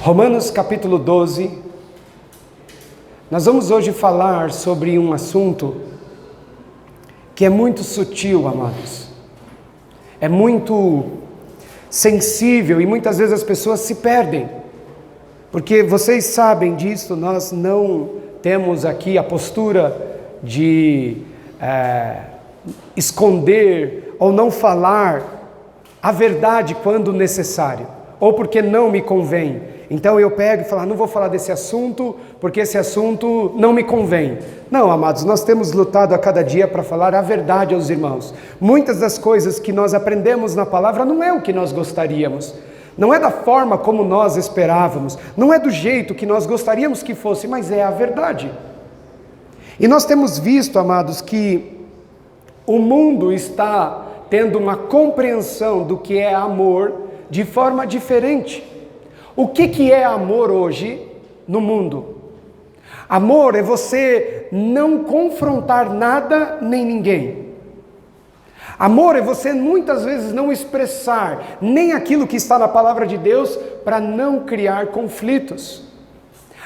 Romanos capítulo 12, nós vamos hoje falar sobre um assunto que é muito sutil, amados. É muito sensível e muitas vezes as pessoas se perdem. Porque vocês sabem disso, nós não temos aqui a postura de esconder ou não falar a verdade quando necessário, ou porque não me convém. Então eu pego e falo, não vou falar desse assunto, porque esse assunto não me convém. Não, amados, nós temos lutado a cada dia para falar a verdade aos irmãos. Muitas das coisas que nós aprendemos na palavra não é o que nós gostaríamos. Não é da forma como nós esperávamos. Não é do jeito que nós gostaríamos que fosse, mas é a verdade. E nós temos visto, amados, que o mundo está tendo uma compreensão do que é amor de forma diferente. O que é amor hoje no mundo? Amor é você não confrontar nada nem ninguém. Amor é você muitas vezes não expressar nem aquilo que está na palavra de Deus para não criar conflitos.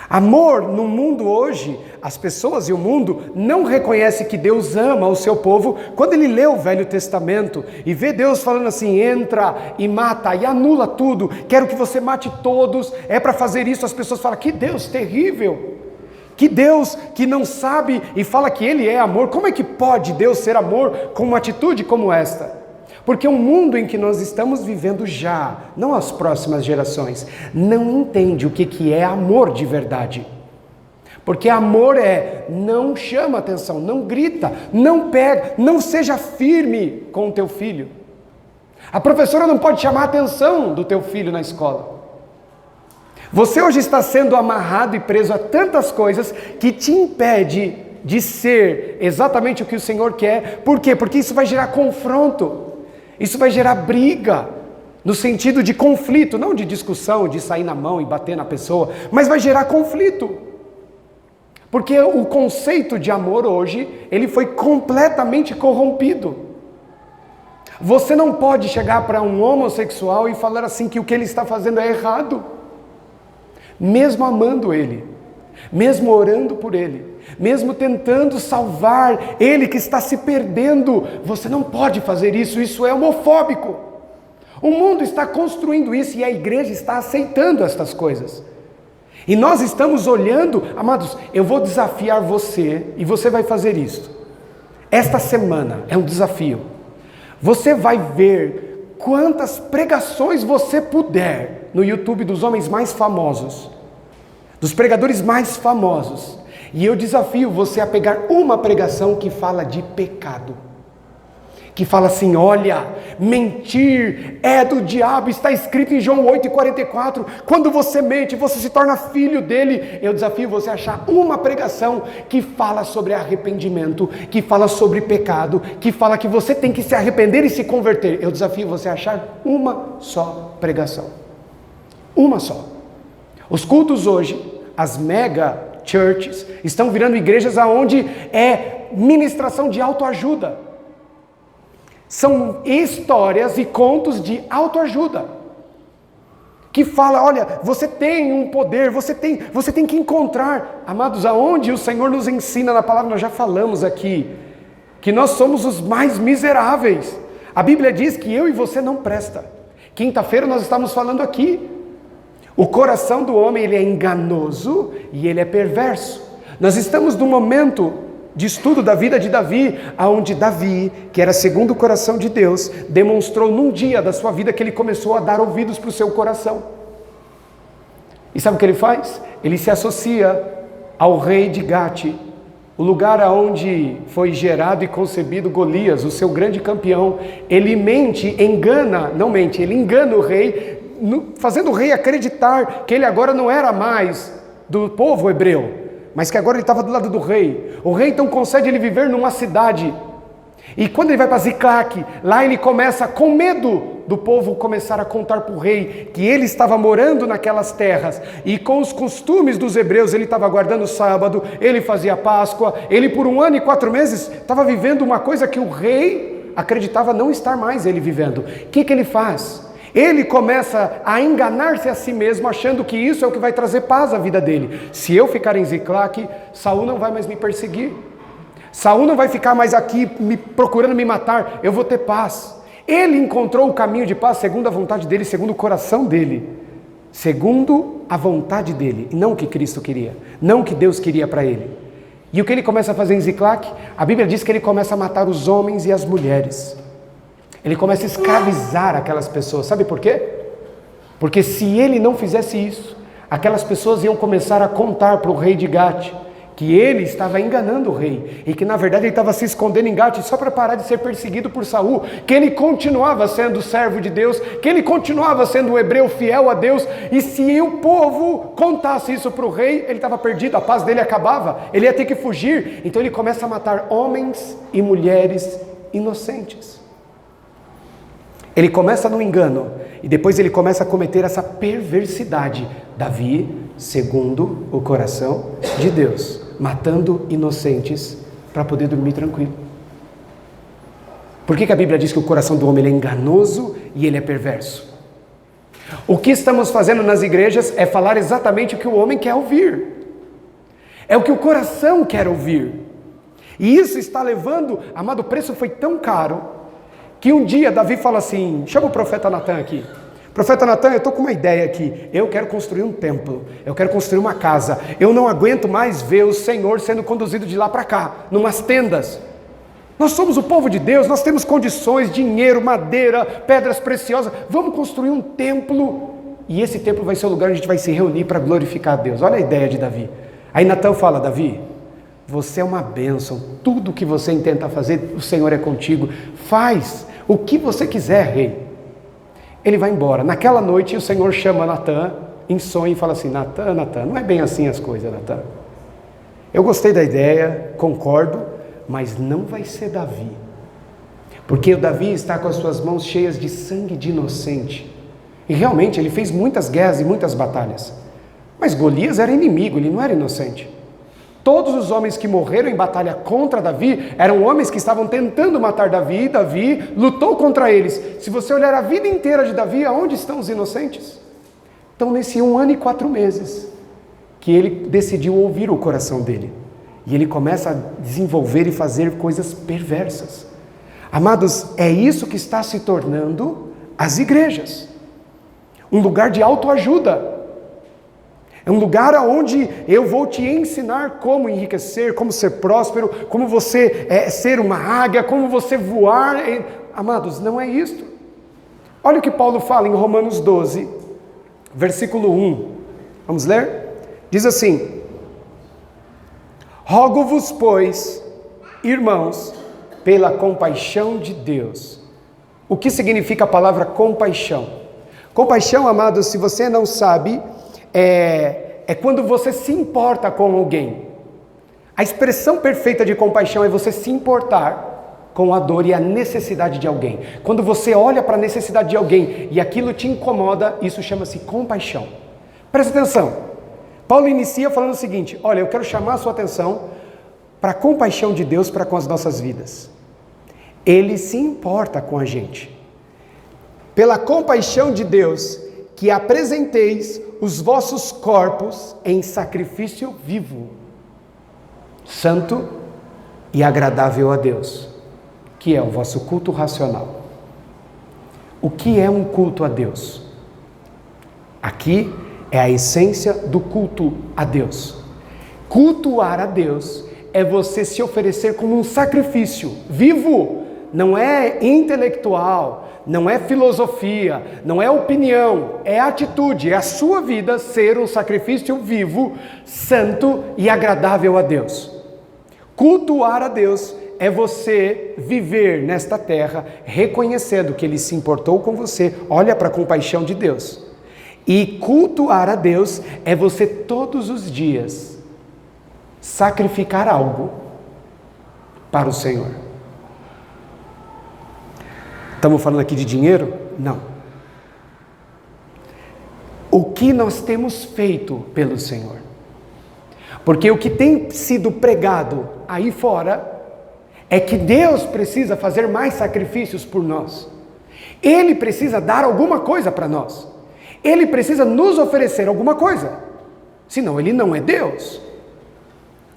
Amor no mundo hoje, as pessoas e o mundo não reconhecem que Deus ama o seu povo quando ele lê o Velho Testamento e vê Deus falando assim, entra e mata e anula tudo, quero que você mate todos, é para fazer isso. As pessoas falam, que Deus terrível, que Deus que não sabe e fala que Ele é amor. Como é que pode Deus ser amor com uma atitude como esta? Porque o mundo em que nós estamos vivendo já, não as próximas gerações, não entende o que é amor de verdade. Porque amor não chama atenção, não grita, não pega, não seja firme com o teu filho. A professora não pode chamar a atenção do teu filho na escola. Você hoje está sendo amarrado e preso a tantas coisas que te impede de ser exatamente o que o Senhor quer. Por quê? Porque isso vai gerar confronto. Isso vai gerar briga, no sentido de conflito, não de discussão, de sair na mão e bater na pessoa, mas vai gerar conflito. Porque o conceito de amor hoje, ele foi completamente corrompido. Você não pode chegar para um homossexual e falar assim que o que ele está fazendo é errado. Mesmo amando ele, mesmo orando por ele, mesmo tentando salvar ele que está se perdendo, você não pode fazer isso, isso é homofóbico. O mundo está construindo isso e a igreja está aceitando estas coisas. E nós estamos olhando, amados, eu vou desafiar você e você vai fazer isso. Esta semana é um desafio. Você vai ver quantas pregações você puder no YouTube dos homens mais famosos, dos pregadores mais famosos. E eu desafio você a pegar uma pregação que fala de pecado. Que fala assim, olha, mentir é do diabo, está escrito em João 8,44. Quando você mente, você se torna filho dele. Eu desafio você a achar uma pregação que fala sobre arrependimento, que fala sobre pecado, que fala que você tem que se arrepender e se converter. Eu desafio você a achar uma só pregação. Uma só. Os cultos hoje, as mega churches, estão virando igrejas onde é ministração de autoajuda. São histórias e contos de autoajuda. Que fala, olha, você tem um poder, você tem que encontrar. Amados, aonde o Senhor nos ensina na palavra, nós já falamos aqui, que nós somos os mais miseráveis. A Bíblia diz que eu e você não presta. Quinta-feira nós estamos falando aqui. O coração do homem, ele é enganoso e ele é perverso. Nós estamos no momento de estudo da vida de Davi, onde Davi, que era segundo o coração de Deus, demonstrou num dia da sua vida que ele começou a dar ouvidos para o seu coração. E sabe o que ele faz? Ele se associa ao rei de Gate, o lugar onde foi gerado e concebido Golias, o seu grande campeão. Ele ele engana o rei, fazendo o rei acreditar que ele agora não era mais do povo hebreu, mas que agora ele estava do lado do rei. O rei então concede ele viver numa cidade. E quando ele vai para Ziclac, lá ele começa, com medo do povo começar a contar para o rei que ele estava morando naquelas terras. E com os costumes dos hebreus, ele estava guardando o sábado, ele fazia Páscoa, ele por 1 ano e 4 meses estava vivendo uma coisa que o rei acreditava não estar mais ele vivendo. O que ele faz? Ele começa a enganar-se a si mesmo, achando que isso é o que vai trazer paz à vida dele. Se eu ficar em Ziclague, Saul não vai mais me perseguir. Saul não vai ficar mais aqui procurando me matar, eu vou ter paz. Ele encontrou o caminho de paz segundo a vontade dele, segundo o coração dele. Segundo a vontade dele, e não o que Cristo queria, não o que Deus queria para ele. E o que ele começa a fazer em Ziclague? A Bíblia diz que ele começa a matar os homens e as mulheres. Ele começa a escravizar aquelas pessoas. Sabe por quê? Porque se ele não fizesse isso, aquelas pessoas iam começar a contar para o rei de Gate que ele estava enganando o rei, e que na verdade ele estava se escondendo em Gate só para parar de ser perseguido por Saul, que ele continuava sendo servo de Deus, que ele continuava sendo um hebreu fiel a Deus, e se o povo contasse isso para o rei, ele estava perdido, a paz dele acabava, ele ia ter que fugir. Então ele começa a matar homens e mulheres inocentes. Ele começa no engano, e depois ele começa a cometer essa perversidade. Davi, segundo o coração de Deus, matando inocentes para poder dormir tranquilo. Por que a Bíblia diz que o coração do homem ele é enganoso e ele é perverso? O que estamos fazendo nas igrejas é falar exatamente o que o homem quer ouvir. É o que o coração quer ouvir. E isso está levando, amado, o preço foi tão caro, que um dia Davi fala assim, chama o profeta Natan aqui. Profeta Natan, eu estou com uma ideia aqui, eu quero construir um templo, eu quero construir uma casa, eu não aguento mais ver o Senhor sendo conduzido de lá para cá, numas tendas. Nós somos o povo de Deus, nós temos condições, dinheiro, madeira, pedras preciosas, vamos construir um templo, e esse templo vai ser o lugar onde a gente vai se reunir para glorificar a Deus. Olha a ideia de Davi. Aí Natan fala, Davi, você é uma bênção, tudo que você intenta fazer, o Senhor é contigo, faz o que você quiser, rei. Ele vai embora. Naquela noite o Senhor chama Natan em sonho e fala assim, Natan, não é bem assim as coisas, Natan. Eu gostei da ideia, concordo, mas não vai ser Davi. Porque o Davi está com as suas mãos cheias de sangue de inocente. E realmente ele fez muitas guerras e muitas batalhas. Mas Golias era inimigo, ele não era inocente. Todos os homens que morreram em batalha contra Davi eram homens que estavam tentando matar Davi, e Davi lutou contra eles. Se você olhar a vida inteira de Davi, aonde estão os inocentes? Então, nesse 1 ano e 4 meses, que ele decidiu ouvir o coração dele. E ele começa a desenvolver e fazer coisas perversas. Amados, é isso que está se tornando as igrejas. Um lugar de autoajuda. É um lugar onde eu vou te ensinar como enriquecer, como ser próspero, como você ser uma águia, como você voar. Amados, não é isto. Olha o que Paulo fala em Romanos 12, versículo 1. Vamos ler? Diz assim, rogo-vos, pois, irmãos, pela compaixão de Deus. O que significa a palavra compaixão? Compaixão, amados, se você não sabe, é quando você se importa com alguém. A expressão perfeita de compaixão é você se importar com a dor e a necessidade de alguém. Quando você olha para a necessidade de alguém e aquilo te incomoda, isso chama-se compaixão. Presta atenção. Paulo inicia falando o seguinte, olha, eu quero chamar a sua atenção para a compaixão de Deus para com as nossas vidas. Ele se importa com a gente. Pela compaixão de Deus, que apresenteis os vossos corpos em sacrifício vivo, santo e agradável a Deus, que é o vosso culto racional. O que é um culto a Deus? Aqui é a essência do culto a Deus. Cultuar a Deus é você se oferecer como um sacrifício vivo, não é intelectual, não é filosofia, não é opinião, é atitude, é a sua vida ser um sacrifício vivo, santo e agradável a Deus. Cultuar a Deus é você viver nesta terra reconhecendo que Ele se importou com você, olha para a compaixão de Deus. E cultuar a Deus é você todos os dias sacrificar algo para o Senhor. Estamos falando aqui de dinheiro? Não. O que nós temos feito pelo Senhor? Porque o que tem sido pregado aí fora é que Deus precisa fazer mais sacrifícios por nós. Ele precisa dar alguma coisa para nós. Ele precisa nos oferecer alguma coisa. Senão ele não é Deus.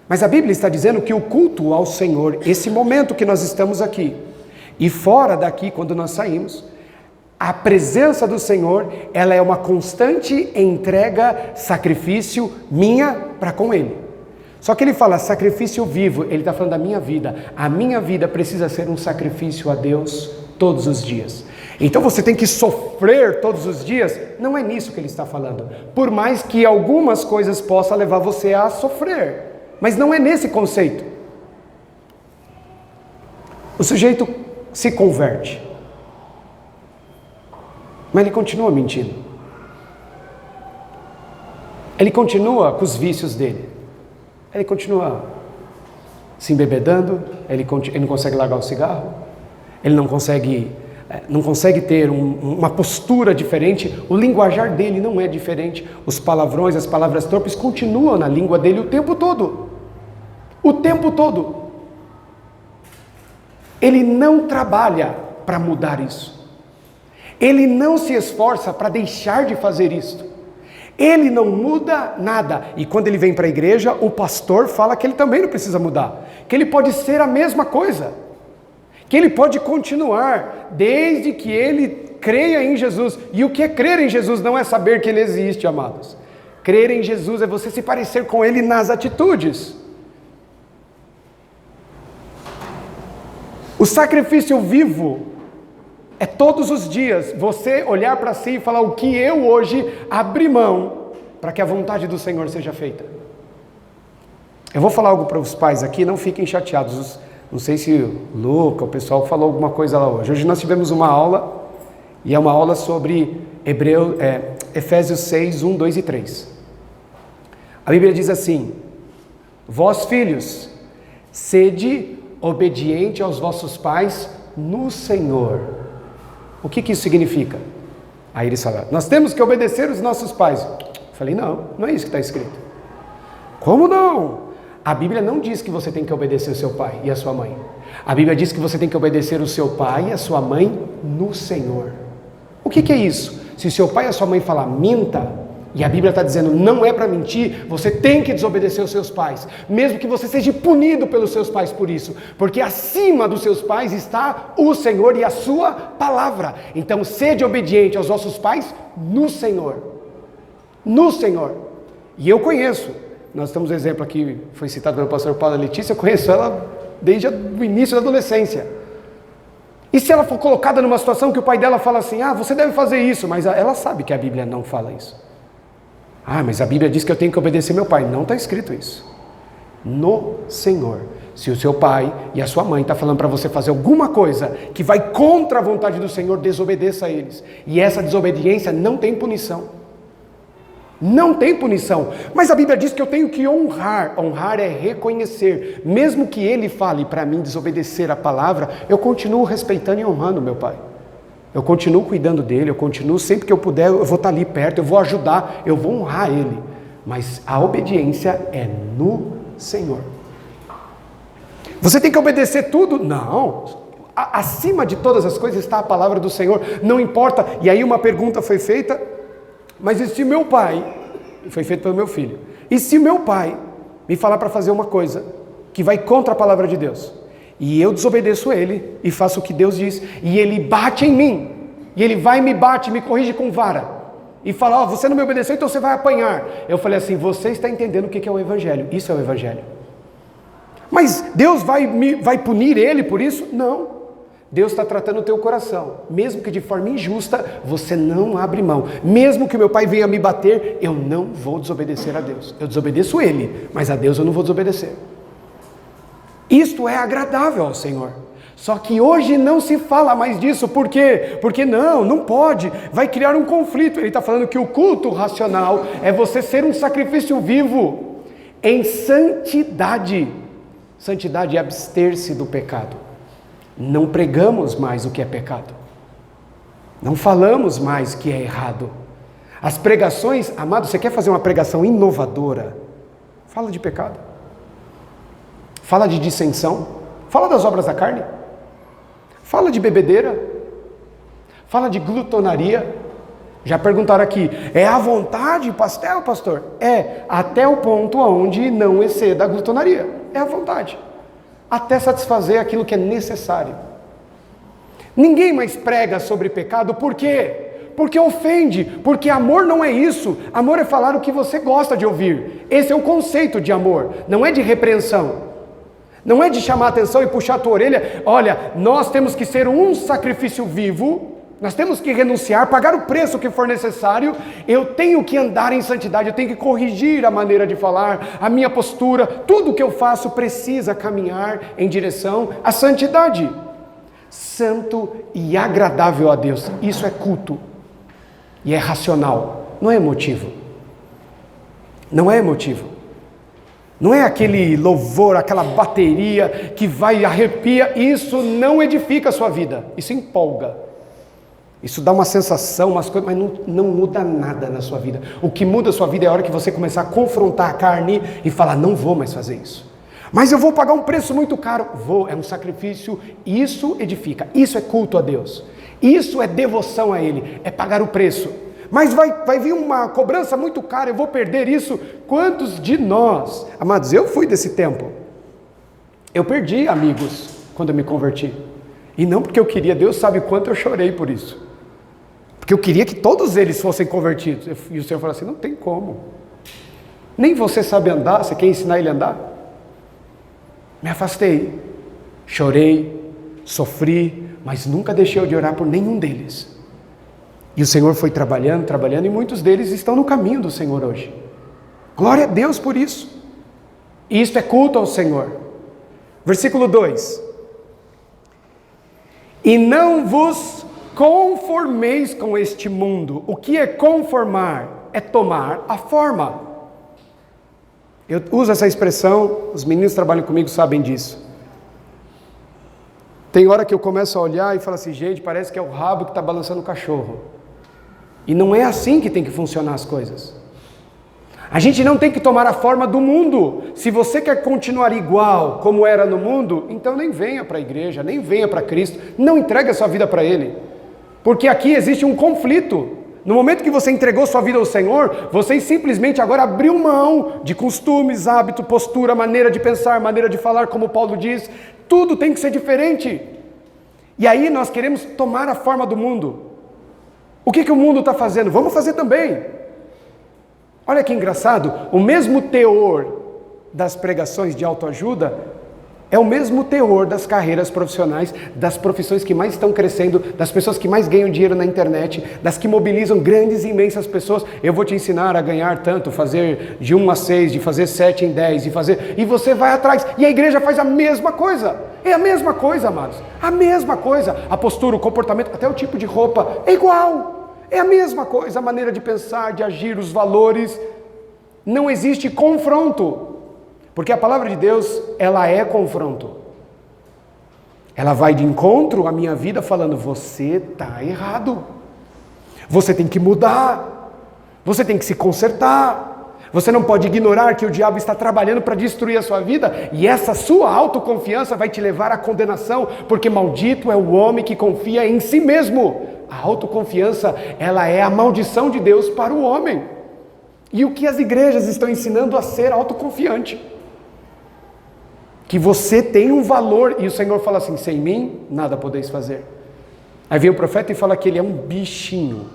Mas a Bíblia está dizendo que o culto ao Senhor, esse momento que nós estamos aqui, e fora daqui quando nós saímos, a presença do Senhor, ela é uma constante entrega, sacrifício minha para com Ele. Só que ele fala sacrifício vivo, ele está falando da minha vida. A minha vida precisa ser um sacrifício a Deus todos os dias. Então você tem que sofrer todos os dias? Não é nisso que ele está falando. Por mais que algumas coisas possam levar você a sofrer. Mas não é nesse conceito. O sujeito se converte. Mas ele continua mentindo. Ele continua com os vícios dele. Ele continua se embebedando, ele não consegue largar o cigarro, ele não consegue ter uma postura diferente, o linguajar dele não é diferente, os palavrões, as palavras torpes continuam na língua dele o tempo todo. O tempo todo. Ele não trabalha para mudar isso. Ele não se esforça para deixar de fazer isso. Ele não muda nada. E quando ele vem para a igreja, o pastor fala que ele também não precisa mudar. Que ele pode ser a mesma coisa. Que ele pode continuar, desde que ele creia em Jesus. E o que é crer em Jesus não é saber que ele existe, amados. Crer em Jesus é você se parecer com ele nas atitudes. O sacrifício vivo é todos os dias você olhar para si e falar o que eu hoje abri mão para que a vontade do Senhor seja feita. Eu vou falar algo para os pais aqui, não fiquem chateados. Não sei se o Luca, o pessoal falou alguma coisa lá hoje. Hoje nós tivemos uma aula, e é uma aula sobre Efésios 6, 1, 2 e 3. A Bíblia diz assim: vós filhos, sede obediente aos vossos pais no Senhor. O que isso significa? Aí eles falaram, nós temos que obedecer os nossos pais. Eu falei, não é isso que está escrito. Como não? A Bíblia não diz que você tem que obedecer o seu pai e a sua mãe. A Bíblia diz que você tem que obedecer o seu pai e a sua mãe no Senhor. O que é isso? Se o seu pai e a sua mãe falar minta, e a Bíblia está dizendo não é para mentir, você tem que desobedecer os seus pais, mesmo que você seja punido pelos seus pais por isso, porque acima dos seus pais está o Senhor e a sua palavra. Então sede obediente aos vossos pais no Senhor. No Senhor. E eu conheço, nós temos um exemplo aqui, foi citado pelo pastor Paulo e Letícia, eu conheço ela desde o início da adolescência. E se ela for colocada numa situação que o pai dela fala assim, você deve fazer isso, mas ela sabe que a Bíblia não fala isso. Mas a Bíblia diz que eu tenho que obedecer meu pai. Não está escrito isso. No Senhor. Se o seu pai e a sua mãe estão falando para você fazer alguma coisa que vai contra a vontade do Senhor, desobedeça a eles. E essa desobediência não tem punição. Não tem punição. Mas a Bíblia diz que eu tenho que honrar. Honrar é reconhecer. Mesmo que ele fale para mim desobedecer a palavra, eu continuo respeitando e honrando meu pai. Eu continuo cuidando dele, eu continuo, sempre que eu puder, eu vou estar ali perto, eu vou ajudar, eu vou honrar ele. Mas a obediência é no Senhor. Você tem que obedecer tudo? Não. Acima de todas as coisas está a palavra do Senhor, não importa. E aí uma pergunta foi feita, mas e se meu pai, foi feito pelo meu filho, e se meu pai me falar para fazer uma coisa que vai contra a palavra de Deus? E eu desobedeço ele e faço o que Deus diz. E ele bate em mim. E ele vai e me bate, me corrige com vara. E fala, você não me obedeceu, então você vai apanhar. Eu falei assim, você está entendendo o que é o Evangelho. Isso é o Evangelho. Mas Deus vai punir ele por isso? Não. Deus está tratando o teu coração. Mesmo que de forma injusta, você não abre mão. Mesmo que o meu pai venha me bater, eu não vou desobedecer a Deus. Eu desobedeço ele, mas a Deus eu não vou desobedecer. Isto é agradável ao Senhor. Só que hoje não se fala mais disso. Por quê? Porque não pode. Vai criar um conflito. Ele está falando que o culto racional é você ser um sacrifício vivo em santidade. Santidade é abster-se do pecado. Não pregamos mais o que é pecado. Não falamos mais o que é errado. As pregações, amado, você quer fazer uma pregação inovadora? Fala de pecado. Fala de dissensão, fala das obras da carne, fala de bebedeira, Fala de glutonaria. Já perguntaram aqui, é à vontade pastel, pastor? É, até o ponto onde não exceda a glutonaria. É à vontade. Até satisfazer aquilo que é necessário. Ninguém mais prega sobre pecado, por quê? Porque ofende, porque amor não é isso. Amor é falar o que você gosta de ouvir. Esse é o conceito de amor, não é de repreensão. Não é de chamar a atenção e puxar a tua orelha. Olha, nós temos que ser um sacrifício vivo, nós temos que renunciar, pagar o preço que for necessário. Eu tenho que andar em santidade, eu tenho que corrigir a maneira de falar, a minha postura. Tudo que eu faço precisa caminhar em direção à santidade. Santo e agradável a Deus, isso é culto. E é racional, não é emotivo. Não é emotivo. Não é aquele louvor, aquela bateria que vai e arrepia. Isso não edifica a sua vida, isso empolga. Isso dá uma sensação, umas coisas, mas não muda nada na sua vida. O que muda a sua vida é a hora que você começar a confrontar a carne e falar, não vou mais fazer isso. Mas eu vou pagar um preço muito caro. Vou, é um sacrifício, isso edifica, isso é culto a Deus. Isso é devoção a Ele, é pagar o preço. Mas vai vir uma cobrança muito cara, eu vou perder isso. Quantos de nós, amados, eu fui desse tempo. Eu perdi amigos quando eu me converti. E não porque eu queria, Deus sabe quanto eu chorei por isso. Porque eu queria que todos eles fossem convertidos. E o Senhor falou assim, não tem como. Nem você sabe andar, você quer ensinar ele a andar? Me afastei, chorei, sofri, mas nunca deixei de orar por nenhum deles. E o Senhor foi trabalhando, e muitos deles estão no caminho do Senhor hoje. Glória a Deus por isso. E isto é culto ao Senhor. Versículo 2. E não vos conformeis com este mundo. O que é conformar? É tomar a forma. Eu uso essa expressão, os meninos que trabalham comigo sabem disso. Tem hora que eu começo a olhar e falo assim, gente, parece que é o rabo que está balançando o cachorro. E não é assim que tem que funcionar as coisas. A gente não tem que tomar a forma do mundo. Se você quer continuar igual como era no mundo, então nem venha para a igreja, nem venha para Cristo, não entregue a sua vida para Ele. Porque aqui existe um conflito. No momento que você entregou sua vida ao Senhor, você simplesmente agora abriu mão de costumes, hábito, postura, maneira de pensar, maneira de falar, como Paulo diz. Tudo tem que ser diferente. E aí nós queremos tomar a forma do mundo. O que o mundo está fazendo? Vamos fazer também. Olha que engraçado, o mesmo teor das pregações de autoajuda é o mesmo teor das carreiras profissionais, das profissões que mais estão crescendo, das pessoas que mais ganham dinheiro na internet, das que mobilizam grandes e imensas pessoas. Eu vou te ensinar a ganhar tanto, fazer de 1 a 6, de fazer 7 em 10, e você vai atrás. E a igreja faz a mesma coisa. É a mesma coisa, amados. A mesma coisa. A postura, o comportamento, até o tipo de roupa é igual. É a mesma coisa, a maneira de pensar, de agir, os valores. Não existe confronto. Porque a palavra de Deus, ela é confronto. Ela vai de encontro à minha vida falando, você está errado. Você tem que mudar. Você tem que se consertar. Você não pode ignorar que o diabo está trabalhando para destruir a sua vida. E essa sua autoconfiança vai te levar à condenação. Porque maldito é o homem que confia em si mesmo. A autoconfiança, ela é a maldição de Deus para o homem. E o que as igrejas estão ensinando a ser autoconfiante. Que você tem um valor, e o Senhor fala assim, sem mim, nada podeis fazer. Aí vem o profeta e fala que ele é um bichinho,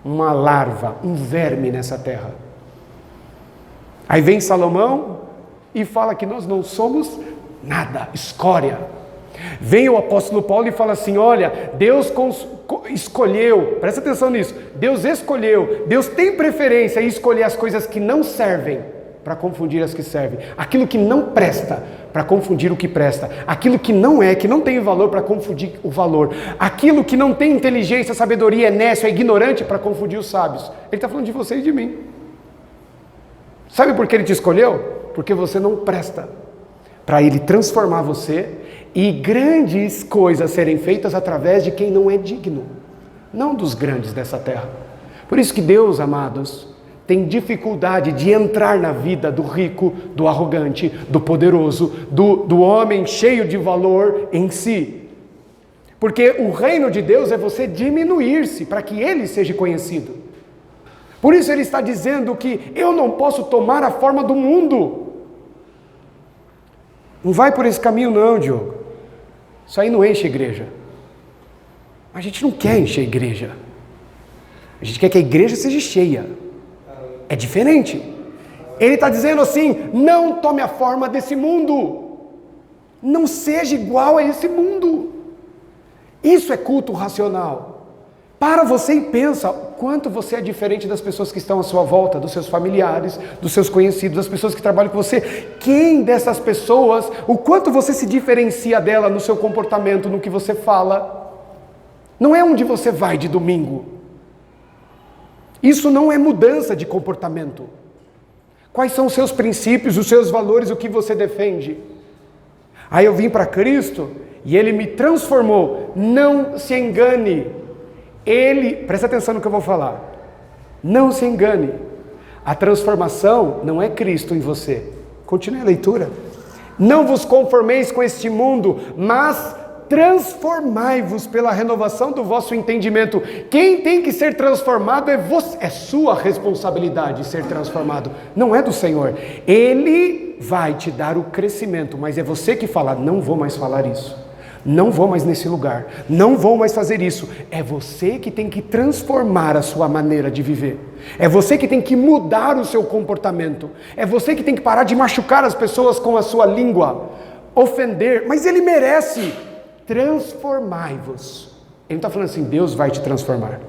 uma larva, um verme nessa terra. Aí vem Salomão e fala que nós não somos nada, escória. Vem o apóstolo Paulo e fala assim, olha, Deus escolheu, presta atenção nisso, Deus escolheu, Deus tem preferência em escolher as coisas que não servem, para confundir as que servem, aquilo que não presta, para confundir o que presta, aquilo que não é, que não tem valor, para confundir o valor, aquilo que não tem inteligência, sabedoria, é nécio, é ignorante, para confundir os sábios. Ele está falando de você e de mim. Sabe por que ele te escolheu? Porque você não presta, para ele transformar você, e grandes coisas serem feitas através de quem não é digno, não dos grandes dessa terra. Por isso que Deus, amados, tem dificuldade de entrar na vida do rico, do arrogante, do poderoso, do homem cheio de valor em si. Porque o reino de Deus é você diminuir-se para que ele seja conhecido. Por isso ele está dizendo que eu não posso tomar a forma do mundo. Não vai por esse caminho não, Diogo. Isso aí não enche a igreja. A gente não quer encher a igreja. A gente quer que a igreja seja cheia. É diferente. Ele está dizendo assim, não tome a forma desse mundo. Não seja igual a esse mundo. Isso é culto racional. Para você e pensa o quanto você é diferente das pessoas que estão à sua volta, dos seus familiares, dos seus conhecidos, das pessoas que trabalham com você. Quem dessas pessoas, o quanto você se diferencia dela no seu comportamento, no que você fala. Não é onde você vai de domingo. Isso não é mudança de comportamento. Quais são os seus princípios, os seus valores, o que você defende? Aí eu vim para Cristo e Ele me transformou. Não se engane. Presta atenção no que eu vou falar. Não se engane. A transformação não é Cristo em você. Continue a leitura. Não vos conformeis com este mundo, mas transformai-vos pela renovação do vosso entendimento. Quem tem que ser transformado é você. É sua responsabilidade ser transformado. Não é do Senhor. Ele vai te dar o crescimento, mas é você que fala, não vou mais falar isso. Não vou mais nesse lugar, não vou mais fazer isso. É você que tem que transformar a sua maneira de viver. É você que tem que mudar o seu comportamento. É você que tem que parar de machucar as pessoas com a sua língua, ofender, mas Ele merece. Transformai-vos. Ele não está falando assim, Deus vai te transformar.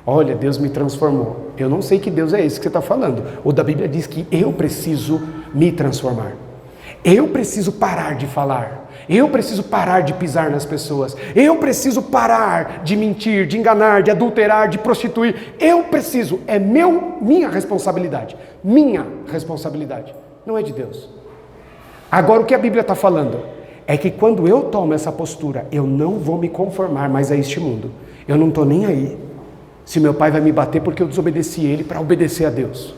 Olha, Deus me transformou. Eu não sei que Deus é esse que você está falando. O da Bíblia diz que eu preciso me transformar. Eu preciso parar de falar. Eu preciso parar de pisar nas pessoas. Eu preciso parar de mentir, de enganar, de adulterar, de prostituir. Eu preciso. É minha responsabilidade. Minha responsabilidade. Não é de Deus. Agora o que a Bíblia está falando é que quando eu tomo essa postura, eu não vou me conformar mais a este mundo. Eu não estou nem aí se meu pai vai me bater porque eu desobedeci ele para obedecer a Deus.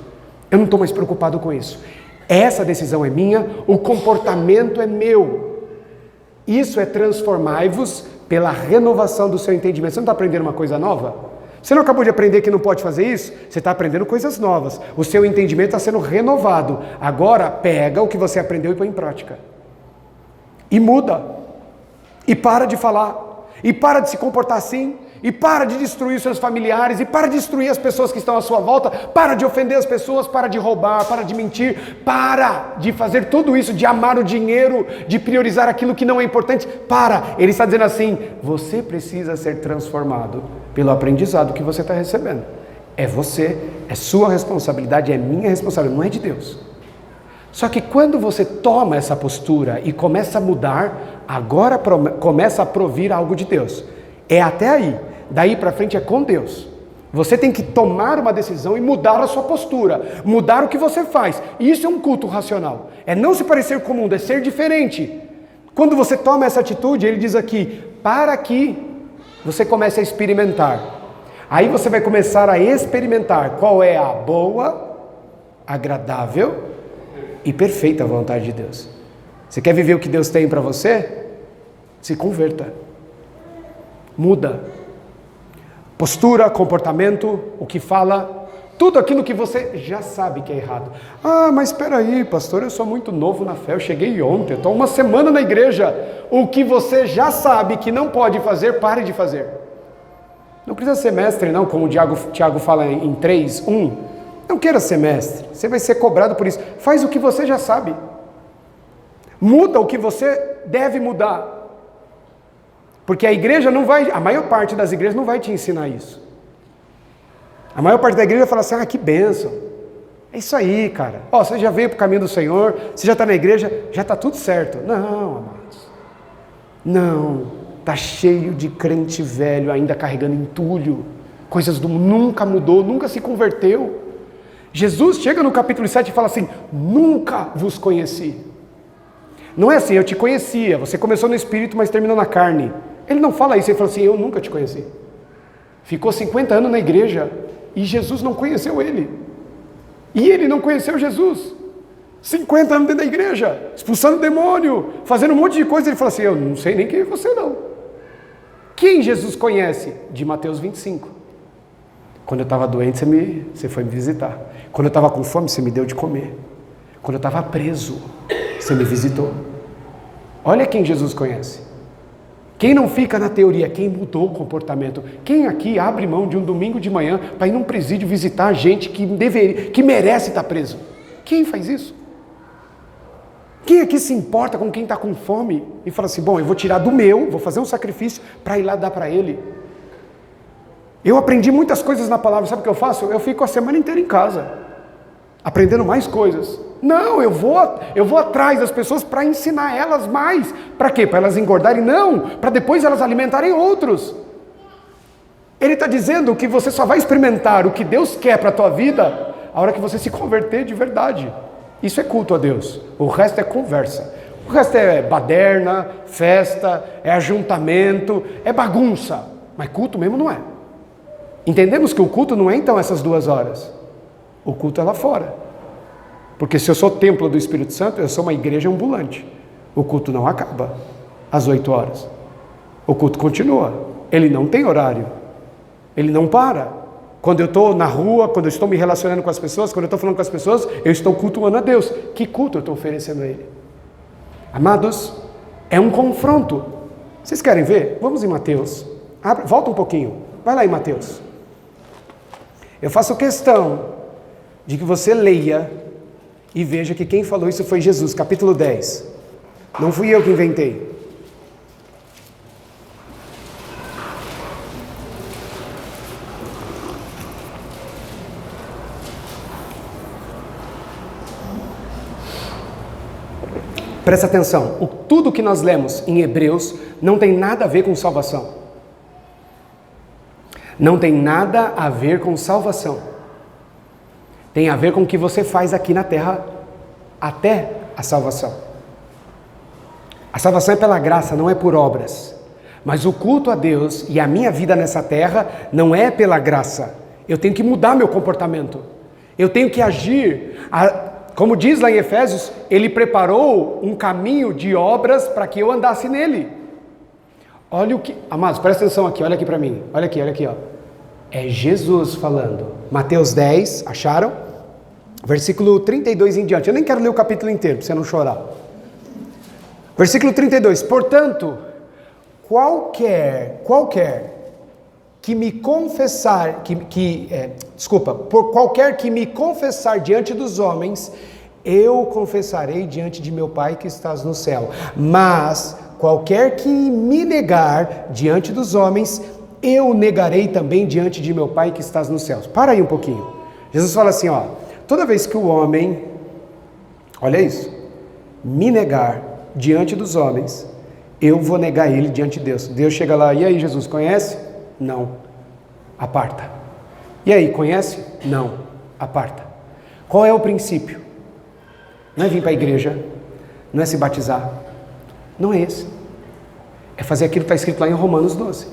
Eu não estou mais preocupado com isso. Essa decisão é minha, o comportamento é meu. Isso é transformai-vos pela renovação do seu entendimento. Você não está aprendendo uma coisa nova? Você não acabou de aprender que não pode fazer isso? Você está aprendendo coisas novas. O seu entendimento está sendo renovado. Agora pega o que você aprendeu e põe em prática. E muda. E para de falar. E para de se comportar assim. E para de destruir os seus familiares, e para de destruir as pessoas que estão à sua volta, para de ofender as pessoas, para de roubar, para de mentir, para de fazer tudo isso, de amar o dinheiro, de priorizar aquilo que não é importante, para. Ele está dizendo assim, você precisa ser transformado pelo aprendizado que você está recebendo. É você, é sua responsabilidade, é minha responsabilidade, não é de Deus. Só que quando você toma essa postura e começa a mudar, agora começa a provir algo de Deus. É até aí. Daí para frente é com Deus. Você tem que tomar uma decisão e mudar a sua postura. Mudar o que você faz. E isso é um culto racional. É não se parecer com o mundo, é ser diferente. Quando você toma essa atitude, ele diz aqui, para que você comece a experimentar. Aí você vai começar a experimentar qual é a boa, agradável e perfeita vontade de Deus. Você quer viver o que Deus tem para você? Se converta. Muda. Postura, comportamento, o que fala, tudo aquilo que você já sabe que é errado. Ah, mas espera aí, pastor, eu sou muito novo na fé, eu cheguei ontem, eu estou uma semana na igreja. O que você já sabe que não pode fazer, pare de fazer. Não precisa ser mestre não, como o Tiago fala em 3:1. Não queira ser mestre, você vai ser cobrado por isso. Faz o que você já sabe. Muda o que você deve mudar. Porque a igreja não vai, a maior parte das igrejas não vai te ensinar isso. A maior parte da igreja fala assim, que bênção. É isso aí, cara. Você já veio para o caminho do Senhor, você já está na igreja, já está tudo certo. Não, amados. Não. Está cheio de crente velho ainda carregando entulho. Coisas do nunca mudou, nunca se converteu. Jesus chega no capítulo 7 e fala assim, nunca vos conheci. Não é assim, eu te conhecia, você começou no espírito, mas terminou na carne. Ele não fala isso, ele fala assim, eu nunca te conheci. Ficou 50 anos na igreja e Jesus não conheceu ele. E ele não conheceu Jesus. 50 anos dentro da igreja, expulsando demônio, fazendo um monte de coisa. Ele fala assim, eu não sei nem quem é você não. Quem Jesus conhece? De Mateus 25. Quando eu estava doente, você foi me visitar. Quando eu estava com fome, você me deu de comer. Quando eu estava preso, você me visitou. Olha quem Jesus conhece. Quem não fica na teoria, quem mudou o comportamento. Quem aqui abre mão de um domingo de manhã para ir num presídio visitar gente que merece estar preso? Quem faz isso? Quem aqui se importa com quem está com fome e fala assim, bom, eu vou tirar do meu, vou fazer um sacrifício para ir lá dar para ele? Eu aprendi muitas coisas na palavra, sabe o que eu faço? Eu fico a semana inteira em casa, aprendendo mais coisas. Não, eu vou atrás das pessoas para ensinar elas mais. Para quê? Para elas engordarem? Não, para depois elas alimentarem outros. Ele está dizendo que você só vai experimentar o que Deus quer para a tua vida a hora que você se converter de verdade. Isso é culto a Deus. O resto é conversa. O resto é baderna, festa, é ajuntamento, é bagunça. Mas culto mesmo não é. Entendemos que o culto não é então essas 2 horas. O culto é lá fora. Porque se eu sou templo do Espírito Santo, eu sou uma igreja ambulante. O culto não acaba às 8 horas. O culto continua. Ele não tem horário. Ele não para. Quando eu estou na rua, quando eu estou me relacionando com as pessoas, quando eu estou falando com as pessoas, eu estou cultuando a Deus. Que culto eu estou oferecendo a Ele? Amados, é um confronto. Vocês querem ver? Vamos em Mateus. Volta um pouquinho. Vai lá em Mateus. Eu faço questão de que você leia e veja que quem falou isso foi Jesus, capítulo 10. Não fui eu que inventei. Presta atenção, tudo que nós lemos em Hebreus não tem nada a ver com salvação. Não tem nada a ver com salvação. Tem a ver com o que você faz aqui na terra até a salvação. A salvação é pela graça, não é por obras. Mas o culto a Deus e a minha vida nessa terra não é pela graça. Eu tenho que mudar meu comportamento. Eu tenho que agir. Como diz lá em Efésios, ele preparou um caminho de obras para que eu andasse nele. Olha o que... Amados, presta atenção aqui, olha aqui para mim. Olha aqui, ó. É Jesus falando. Mateus 10, acharam? Versículo 32 em diante. Eu nem quero ler o capítulo inteiro, para você não chorar. Versículo 32. Portanto, qualquer que me confessar, por qualquer que me confessar diante dos homens, eu confessarei diante de meu Pai que estás no céu. Mas qualquer que me negar diante dos homens, eu negarei também diante de meu Pai que estás nos céus. Para aí um pouquinho. Jesus fala assim, ó, toda vez que o homem, olha isso, me negar diante dos homens, eu vou negar ele diante de Deus. Deus chega lá, e aí Jesus, conhece? Não, aparta. E aí, conhece? Não, aparta. Qual é o princípio? Não é vir para a igreja, não é se batizar, não é esse. É fazer aquilo que está escrito lá em Romanos 12.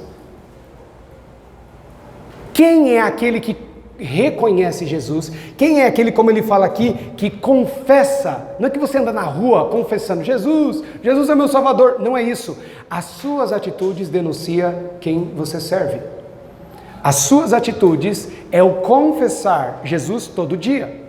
Quem é aquele que reconhece Jesus? Quem é aquele, como ele fala aqui, que confessa? Não é que você anda na rua confessando, Jesus é meu Salvador. Não é isso. As suas atitudes denunciam quem você serve. As suas atitudes é o confessar Jesus todo dia.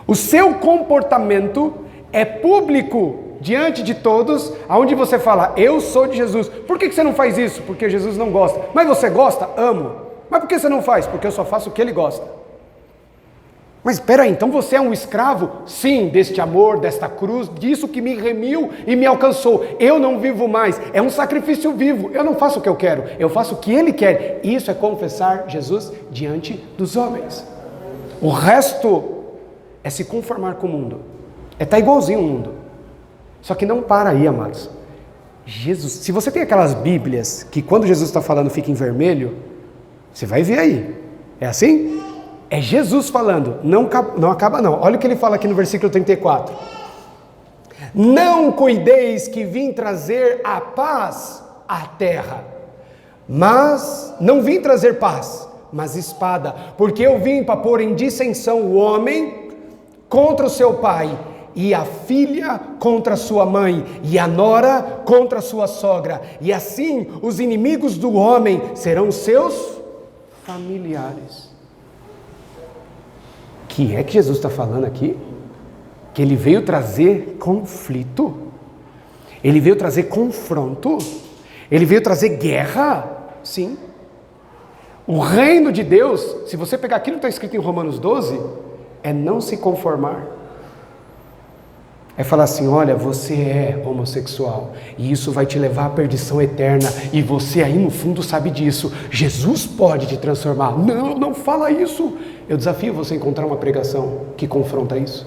O seu comportamento é público diante de todos, aonde você fala, eu sou de Jesus. Por que você não faz isso? Porque Jesus não gosta. Mas você gosta? Amo. Mas por que você não faz? Porque eu só faço o que ele gosta. Mas espera aí, então você é um escravo? Sim, deste amor, desta cruz, disso que me remiu e me alcançou. Eu não vivo mais, é um sacrifício vivo. Eu não faço o que eu quero, eu faço o que ele quer. Isso é confessar Jesus diante dos homens. O resto é se conformar com o mundo. É estar igualzinho ao mundo. Só que não para aí, amados. Jesus, se você tem aquelas bíblias que quando Jesus está falando fica em vermelho, você vai ver aí. É assim? É Jesus falando. Não acaba não. Olha o que ele fala aqui no versículo 34. Não cuideis que vim trazer a paz à terra. Mas, não vim trazer paz, mas espada. Porque eu vim para pôr em dissensão o homem contra o seu pai. e a filha contra sua mãe, e a nora contra sua sogra, e assim os inimigos do homem serão seus familiares. Que é que Jesus está falando aqui? Que ele veio trazer conflito, ele veio trazer confronto, ele veio trazer guerra, sim. O reino de Deus, se você pegar aquilo que está escrito em Romanos 12, é não se conformar. É falar assim, olha, você é homossexual, e isso vai te levar à perdição eterna, e você aí no fundo sabe disso, Jesus pode te transformar. Não, não fala isso. Eu desafio você a encontrar uma pregação que confronta isso.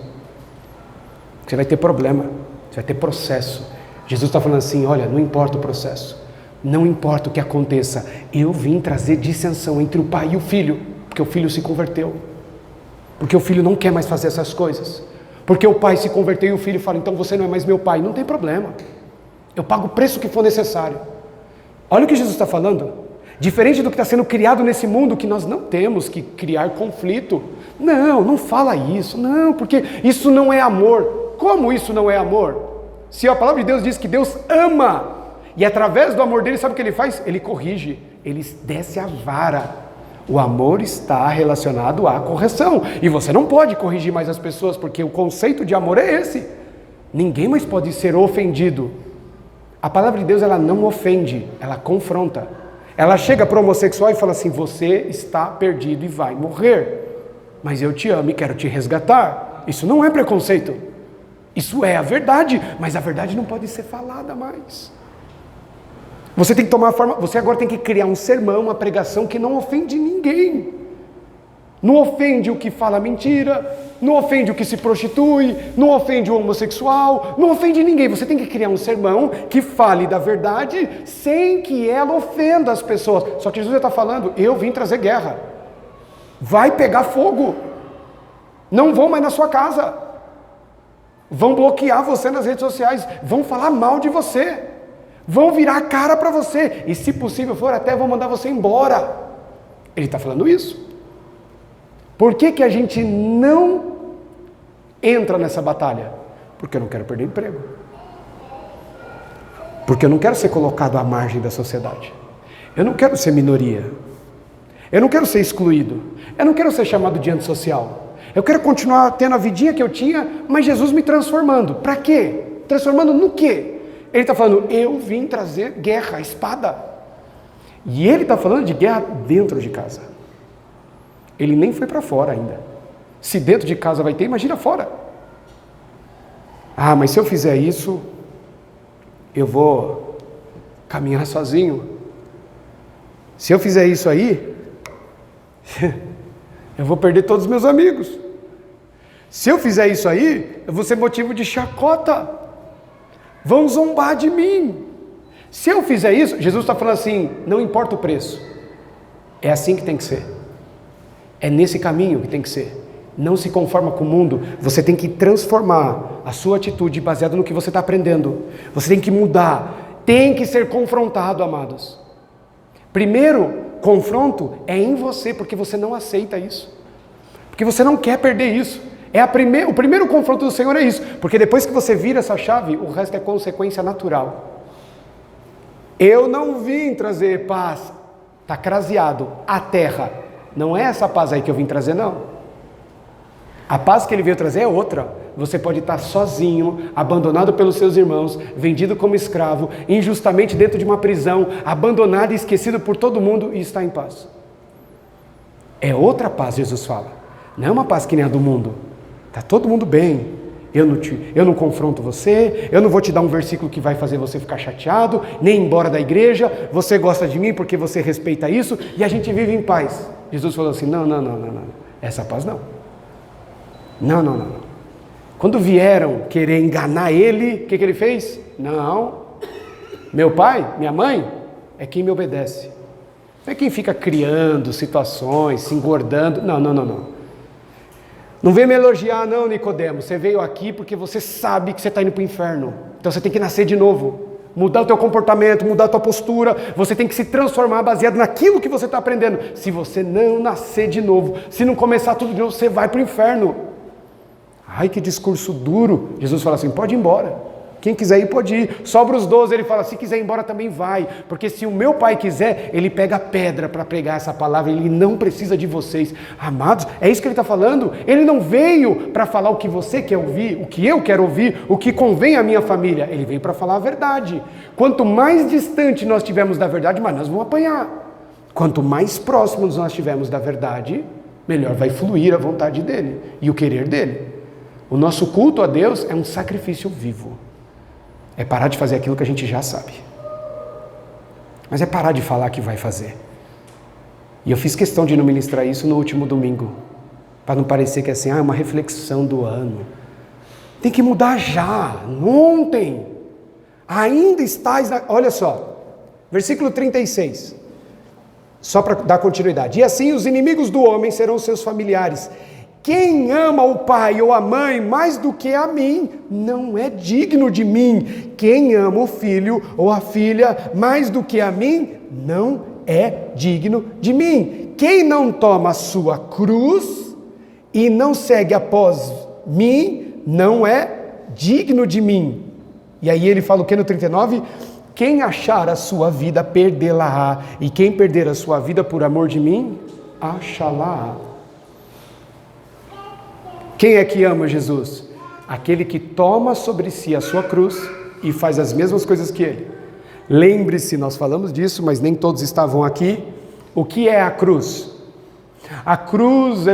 Você vai ter problema, você vai ter processo. Jesus está falando assim, olha, não importa o processo, não importa o que aconteça, eu vim trazer dissensão entre o pai e o filho, porque o filho se converteu, porque o filho não quer mais fazer essas coisas, porque o pai se converteu e o filho fala, então você não é mais meu pai. Não tem problema, eu pago o preço que for necessário. Olha o que Jesus está falando, diferente do que está sendo criado nesse mundo, que nós não temos que criar conflito. Não, não fala isso, não, porque isso não é amor. Como isso não é amor? Se a palavra de Deus diz que Deus ama, e através do amor dele, sabe o que ele faz? Ele corrige, ele desce a vara. O amor está relacionado à correção, e você não pode corrigir mais as pessoas, porque o conceito de amor é esse. Ninguém mais pode ser ofendido. A palavra de Deus, ela não ofende, ela confronta. Ela chega para o homossexual e fala assim, você está perdido e vai morrer, mas eu te amo e quero te resgatar. Isso não é preconceito, isso é a verdade, mas a verdade não pode ser falada mais. Você tem que tomar a forma, você agora tem que criar um sermão, uma pregação que não ofende ninguém. Não ofende o que fala mentira, não ofende o que se prostitui, não ofende o homossexual, não ofende ninguém. Você tem que criar um sermão que fale da verdade sem que ela ofenda as pessoas. Só que Jesus está falando, eu vim trazer guerra. Vai pegar fogo. Não vão mais na sua casa. Vão bloquear você nas redes sociais, vão falar mal de você. Vão virar a cara para você, e se possível for, até vão mandar você embora. Ele está falando isso. Por que a gente não entra nessa batalha? Porque eu não quero perder emprego. Porque eu não quero ser colocado à margem da sociedade. Eu não quero ser minoria. Eu não quero ser excluído. Eu não quero ser chamado de antissocial. Eu quero continuar tendo a vidinha que eu tinha, mas Jesus me transformando. Para quê? Transformando no quê? Ele está falando, eu vim trazer guerra, espada. E ele está falando de guerra dentro de casa. Ele nem foi para fora ainda. Se dentro de casa vai ter, imagina fora. Ah, mas se eu fizer isso, eu vou caminhar sozinho. Se eu fizer isso aí, eu vou perder todos os meus amigos. Se eu fizer isso aí, eu vou ser motivo de chacota. Vão zombar de mim. Se eu fizer isso, Jesus está falando assim, não importa o preço. É assim que tem que ser. É nesse caminho que tem que ser. Não se conforma com o mundo. Você tem que transformar a sua atitude baseada no que você está aprendendo. Você tem que mudar. Tem que ser confrontado, amados. Primeiro confronto é em você, porque você não aceita isso. Porque você não quer perder isso. O primeiro confronto do Senhor é isso, porque depois que você vira essa chave, o resto é consequência natural. Eu não vim trazer paz, está craseado, a terra. Não é essa paz aí que eu vim trazer, não. A paz que ele veio trazer é outra. Você pode estar sozinho, abandonado pelos seus irmãos, vendido como escravo, injustamente dentro de uma prisão, abandonado e esquecido por todo mundo e está em paz. É outra paz, Jesus fala. Não é uma paz que nem a do mundo. Está todo mundo bem, eu não confronto você, eu não vou te dar um versículo que vai fazer você ficar chateado, nem ir embora da igreja, você gosta de mim porque você respeita isso, e a gente vive em paz. Jesus falou assim, não, essa paz não. Não. Quando vieram querer enganar ele, o que ele fez? Não, meu pai, minha mãe, é quem me obedece. Não é quem fica criando situações, se engordando, não. Não vem me elogiar não, Nicodemo, você veio aqui porque você sabe que você está indo para o inferno, então você tem que nascer de novo, mudar o teu comportamento, mudar a tua postura, você tem que se transformar baseado naquilo que você está aprendendo. Se você não nascer de novo, se não começar tudo de novo, você vai para o inferno. Ai, que discurso duro. Jesus fala assim, pode ir embora. Quem quiser ir, pode ir. Sobra os 12, ele fala, se quiser ir embora também vai. Porque se o meu pai quiser, ele pega a pedra para pregar essa palavra, ele não precisa de vocês. Amados, é isso que ele está falando. Ele não veio para falar o que você quer ouvir, o que eu quero ouvir, o que convém à minha família. Ele veio para falar a verdade. Quanto mais distante nós estivermos da verdade, mais nós vamos apanhar. Quanto mais próximos nós estivermos da verdade, melhor vai fluir a vontade dele e o querer dele. O nosso culto a Deus é um sacrifício vivo. É parar de fazer aquilo que a gente já sabe. Mas é parar de falar que vai fazer. E eu fiz questão de não ministrar isso no último domingo. Para não parecer que é assim, é uma reflexão do ano. Tem que mudar já, ontem. Ainda estás... Olha só, versículo 36. Só para dar continuidade. E assim os inimigos do homem serão seus familiares. Quem ama o pai ou a mãe mais do que a mim, não é digno de mim. Quem ama o filho ou a filha mais do que a mim, não é digno de mim. Quem não toma a sua cruz e não segue após mim, não é digno de mim. E aí ele fala o que no 39? Quem achar a sua vida, perdê-la-á. E quem perder a sua vida por amor de mim, achá-la-á. Quem é que ama Jesus? Aquele que toma sobre si a sua cruz e faz as mesmas coisas que ele. Lembre-se, nós falamos disso, mas nem todos estavam aqui. O que é a cruz? A cruz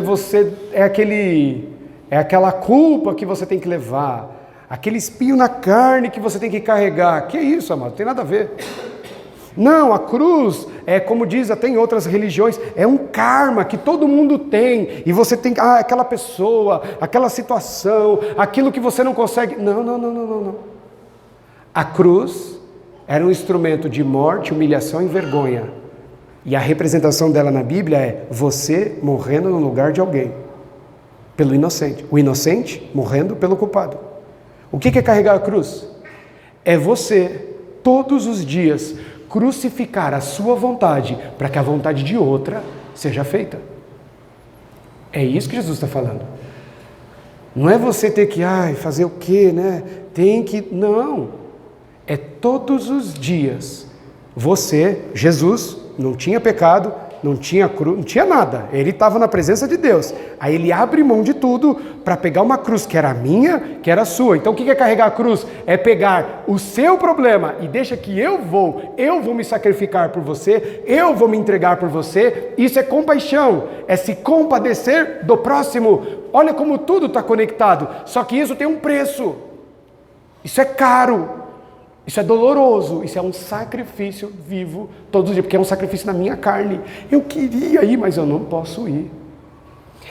é aquela culpa que você tem que levar, aquele espinho na carne que você tem que carregar. Que isso, amado? Não tem nada a ver. Não, a cruz é, como diz até em outras religiões, é um karma que todo mundo tem, e você tem, aquela pessoa, aquela situação, aquilo que você não consegue. Não. A cruz era um instrumento de morte, humilhação e vergonha. E a representação dela na Bíblia é você morrendo no lugar de alguém, pelo inocente. O inocente morrendo pelo culpado. O que é carregar a cruz? É você, todos os dias, crucificar a sua vontade para que a vontade de outra seja feita. É isso que Jesus está falando. Não é você ter que, fazer o quê, né? Tem que... Não. É todos os dias. Você, Jesus, não tinha pecado, não tinha cruz, não tinha nada. Ele estava na presença de Deus. Aí ele abre mão de tudo para pegar uma cruz que era minha, que era sua. Então o que é carregar a cruz? É pegar o seu problema e deixa que eu vou me sacrificar por você, eu vou me entregar por você. Isso é compaixão, é se compadecer do próximo. Olha como tudo está conectado. Só que isso tem um preço. Isso é caro. Isso é doloroso, isso é um sacrifício vivo todos os dias, porque é um sacrifício na minha carne. Eu queria ir, mas eu não posso ir.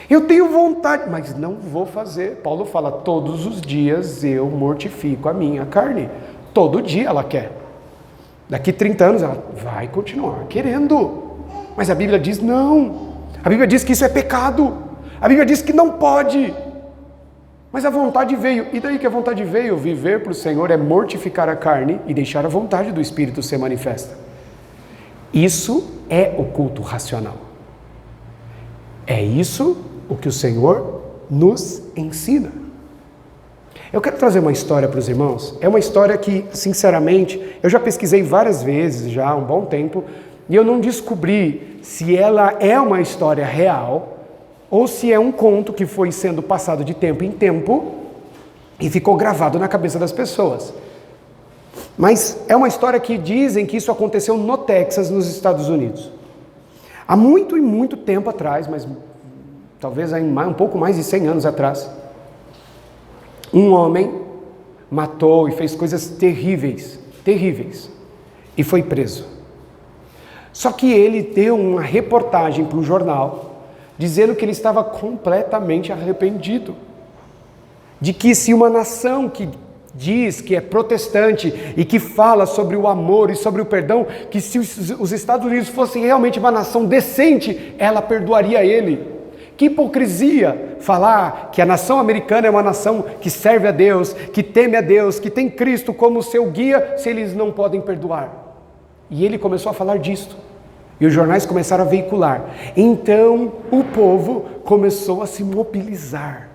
Eu tenho vontade, mas não vou fazer. Paulo fala, todos os dias eu mortifico a minha carne. Todo dia ela quer. Daqui 30 anos ela vai continuar querendo. Mas a Bíblia diz não. A Bíblia diz que isso é pecado. A Bíblia diz que não pode. Mas a vontade veio. E daí que a vontade veio? Viver para o Senhor é mortificar a carne e deixar a vontade do Espírito ser manifesta. Isso é o culto racional. É isso o que o Senhor nos ensina. Eu quero trazer uma história para os irmãos. É uma história que, sinceramente, eu já pesquisei várias vezes, já há um bom tempo, e eu não descobri se ela é uma história real ou se é um conto que foi sendo passado de tempo em tempo e ficou gravado na cabeça das pessoas. Mas é uma história que dizem que isso aconteceu no Texas, nos Estados Unidos. Há muito e muito tempo atrás, mas talvez um pouco mais de 100 anos atrás, um homem matou e fez coisas terríveis, e foi preso. Só que ele deu uma reportagem para um jornal dizendo que ele estava completamente arrependido. De que se uma nação que diz que é protestante e que fala sobre o amor e sobre o perdão, que se os Estados Unidos fossem realmente uma nação decente, ela perdoaria ele. Que hipocrisia falar que a nação americana é uma nação que serve a Deus, que teme a Deus, que tem Cristo como seu guia, se eles não podem perdoar. E ele começou a falar disto. E os jornais começaram a veicular. Então o povo começou a se mobilizar.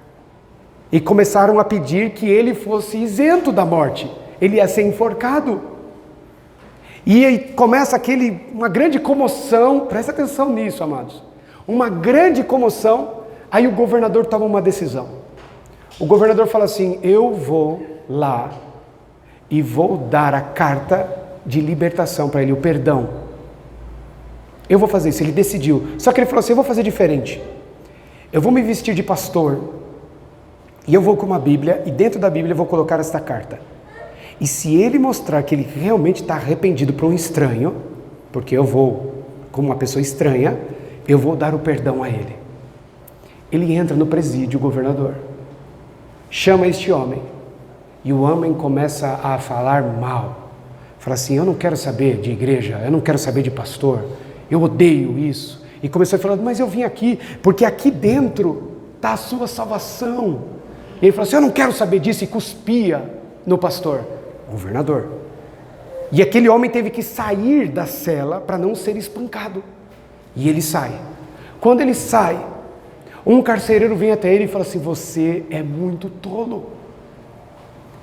E começaram a pedir que ele fosse isento da morte. Ele ia ser enforcado. E aí começa uma grande comoção. Presta atenção nisso, amados. Uma grande comoção. Aí o governador toma uma decisão. O governador fala assim: eu vou lá e vou dar a carta de libertação para ele, o perdão. Eu vou fazer isso. Ele decidiu. Só que ele falou assim: eu vou fazer diferente. Eu vou me vestir de pastor e eu vou com uma Bíblia, e dentro da Bíblia eu vou colocar esta carta. E se ele mostrar que ele realmente está arrependido para um estranho, porque eu vou, como uma pessoa estranha, eu vou dar o perdão a ele. Ele entra no presídio, o governador, chama este homem, e o homem começa a falar mal. Fala assim: eu não quero saber de igreja, eu não quero saber de pastor, eu odeio isso. E começou a falar: mas eu vim aqui, porque aqui dentro está a sua salvação. E ele falou assim: eu não quero saber disso, e cuspia no pastor, governador. E aquele homem teve que sair da cela para não ser espancado. E ele sai. Quando ele sai, um carcereiro vem até ele e fala assim: você é muito tolo.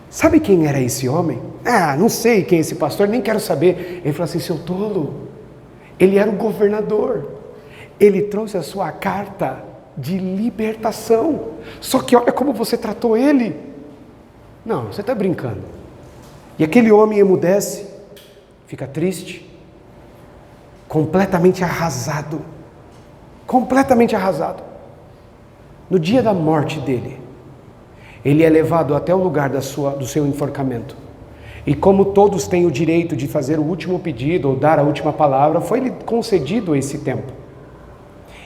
Sabe quem era esse homem? Não sei quem é esse pastor, nem quero saber. Ele falou assim: seu tolo, ele era o governador. Ele trouxe a sua carta de libertação. Só que olha como você tratou ele. Não, você está brincando. E aquele homem emudece, fica triste, completamente arrasado. Completamente arrasado. No dia da morte dele, ele é levado até o lugar do seu enforcamento. E como todos têm o direito de fazer o último pedido ou dar a última palavra, foi-lhe concedido esse tempo.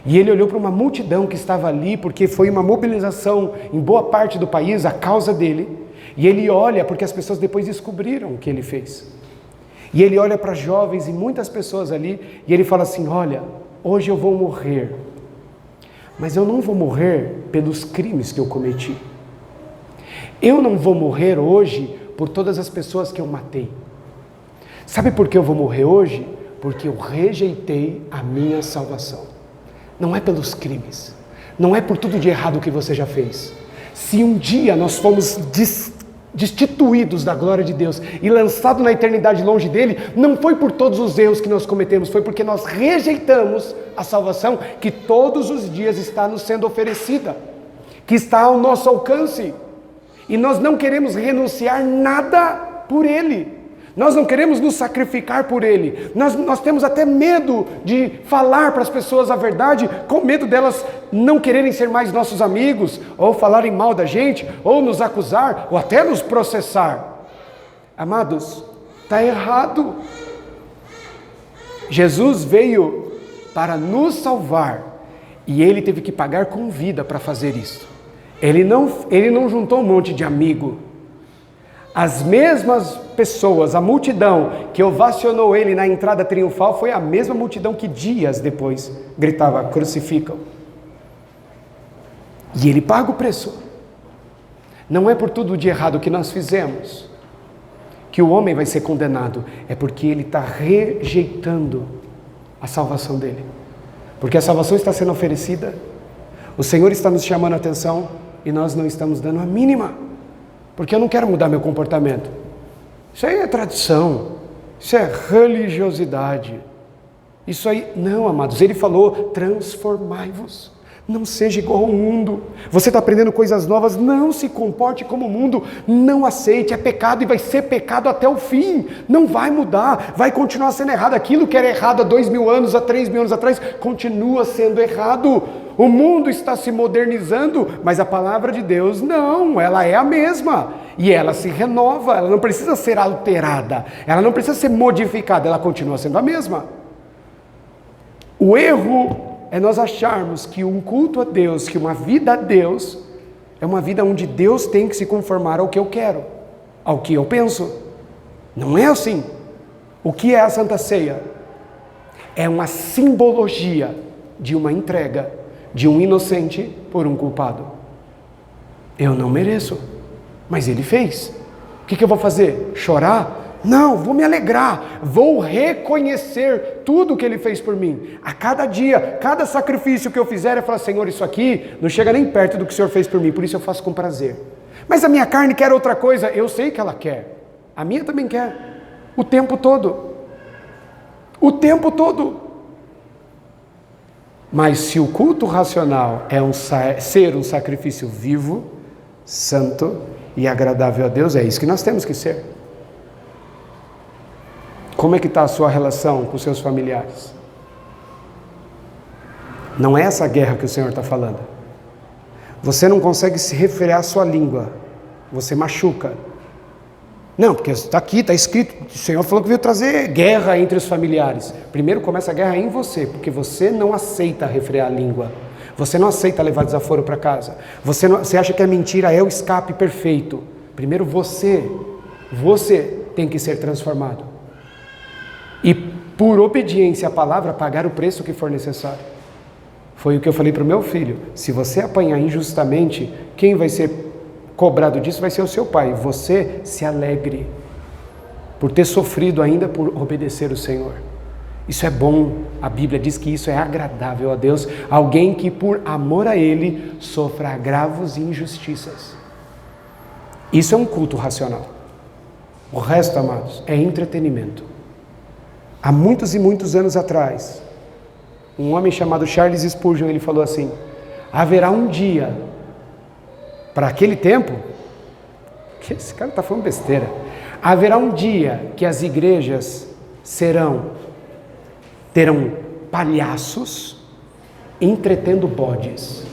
E ele olhou para uma multidão que estava ali, porque foi uma mobilização em boa parte do país, a causa dele. E ele olha, porque as pessoas depois descobriram o que ele fez. E ele olha para jovens e muitas pessoas ali, e ele fala assim: olha, hoje eu vou morrer. Mas eu não vou morrer pelos crimes que eu cometi. Eu não vou morrer hoje por todas as pessoas que eu matei. Sabe por que eu vou morrer hoje? Porque eu rejeitei a minha salvação. Não é pelos crimes, não é por tudo de errado que você já fez. Se um dia nós fomos destituídos da glória de Deus e lançados na eternidade longe dele, não foi por todos os erros que nós cometemos, foi porque nós rejeitamos a salvação que todos os dias está nos sendo oferecida, que está ao nosso alcance, e nós não queremos renunciar nada por ele. Nós não queremos nos sacrificar por ele. Nós temos até medo de falar para as pessoas a verdade, com medo delas não quererem ser mais nossos amigos, ou falarem mal da gente, ou nos acusar, ou até nos processar. Amados, está errado. Jesus veio para nos salvar, e ele teve que pagar com vida para fazer isso. Ele não juntou um monte de amigo. As mesmas pessoas, a multidão que ovacionou ele na entrada triunfal foi a mesma multidão que dias depois gritava: crucificam. E ele paga o preço. Não é por tudo de errado que nós fizemos que o homem vai ser condenado, é porque ele está rejeitando a salvação dele. Porque a salvação está sendo oferecida, o Senhor está nos chamando a atenção e nós não estamos dando a mínima. Porque eu não quero mudar meu comportamento. Isso aí é tradição, isso é religiosidade. Isso aí, não, amados, ele falou: transformai-vos, não seja igual ao mundo. Você está aprendendo coisas novas, não se comporte como o mundo, não aceite, é pecado e vai ser pecado até o fim, não vai mudar, vai continuar sendo errado. Aquilo que era errado há 2.000 anos, há 3.000 anos atrás, continua sendo errado. O mundo está se modernizando, mas a palavra de Deus não, ela é a mesma. E ela se renova, ela não precisa ser alterada, ela não precisa ser modificada, ela continua sendo a mesma. O erro é nós acharmos que um culto a Deus, que uma vida a Deus, é uma vida onde Deus tem que se conformar ao que eu quero, ao que eu penso. Não é assim. O que é a Santa Ceia? É uma simbologia de uma entrega de um inocente por um culpado. Eu não mereço, mas ele fez. O que eu vou fazer? Chorar? Não, vou me alegrar, vou reconhecer tudo que Ele fez por mim. A cada dia, cada sacrifício que eu fizer, eu falo, Senhor, isso aqui não chega nem perto do que o Senhor fez por mim, por isso eu faço com prazer. Mas a minha carne quer outra coisa, eu sei que ela quer. A minha também quer, o tempo todo. O tempo todo. Mas se o culto racional é ser um sacrifício vivo, santo e agradável a Deus, é isso que nós temos que ser. Como é que está a sua relação com seus familiares? Não é essa guerra que o Senhor está falando. Você não consegue se refrear a sua língua. Você machuca. Não, porque está aqui, está escrito. O Senhor falou que veio trazer guerra entre os familiares. Primeiro começa a guerra em você, porque você não aceita refrear a língua. Você não aceita levar desaforo para casa. Você acha que a mentira é o escape perfeito. Primeiro você tem que ser transformado. E por obediência à palavra, pagar o preço que for necessário. Foi o que eu falei para o meu filho. Se você apanhar injustamente, quem vai ser cobrado disso vai ser o seu pai. Você se alegre por ter sofrido ainda por obedecer o Senhor. Isso é bom. A Bíblia diz que isso é agradável a Deus. Alguém que por amor a Ele sofra agravos e injustiças. Isso é um culto racional. O resto, amados, é entretenimento. Há muitos e muitos anos atrás, um homem chamado Charles Spurgeon, ele falou assim, haverá um dia, para aquele tempo, que esse cara está falando besteira, haverá um dia que as igrejas terão palhaços entretendo bodes,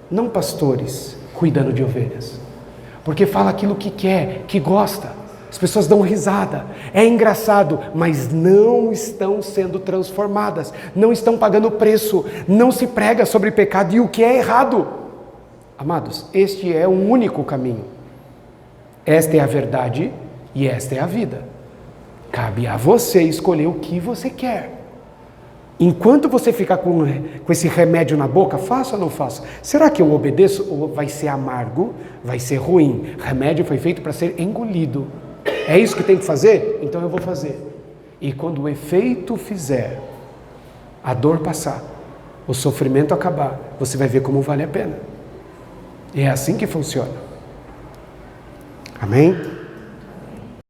não pastores cuidando de ovelhas, porque fala aquilo que quer, que gosta. As pessoas dão risada, é engraçado, mas não estão sendo transformadas, não estão pagando preço, não se prega sobre pecado e o que é errado. Amados, este é o único caminho. Esta é a verdade e esta é a vida. Cabe a você escolher o que você quer. Enquanto você ficar com esse remédio na boca, faça ou não faça? Será que eu obedeço ou vai ser amargo, vai ser ruim? Remédio foi feito para ser engolido. É isso que tem que fazer? Então eu vou fazer. E quando o efeito fizer, a dor passar, o sofrimento acabar, você vai ver como vale a pena. E é assim que funciona. Amém?